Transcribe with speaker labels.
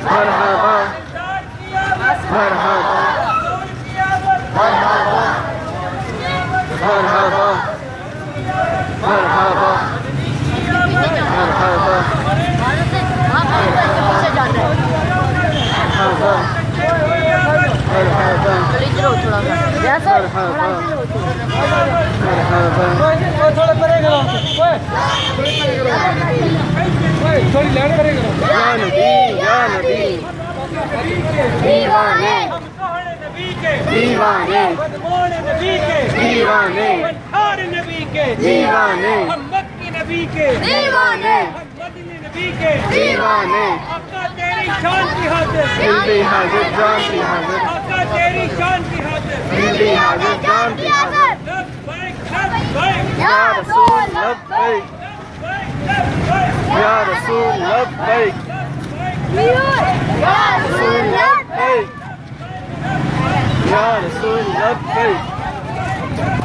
Speaker 1: مرحبا مرحبا مرحبا مرحبا مرحبا دیوانے دیوانے دیوانے
Speaker 2: نبی کے
Speaker 1: دیوانے
Speaker 2: محمد کی نبی کے
Speaker 1: دیوانے
Speaker 2: مدنی نبی کے
Speaker 1: دیوانے
Speaker 2: آقا تیری شان کی خاطر
Speaker 1: دل بھی حاضر جان کی حاضر
Speaker 2: آقا تیری شان کی خاطر
Speaker 1: دل بھی حاضر جان کی حاضر
Speaker 2: لبیک لبیک
Speaker 1: یا رسول لبیک یا رسول لبیک یا رسول لبیک یا رسول لبیک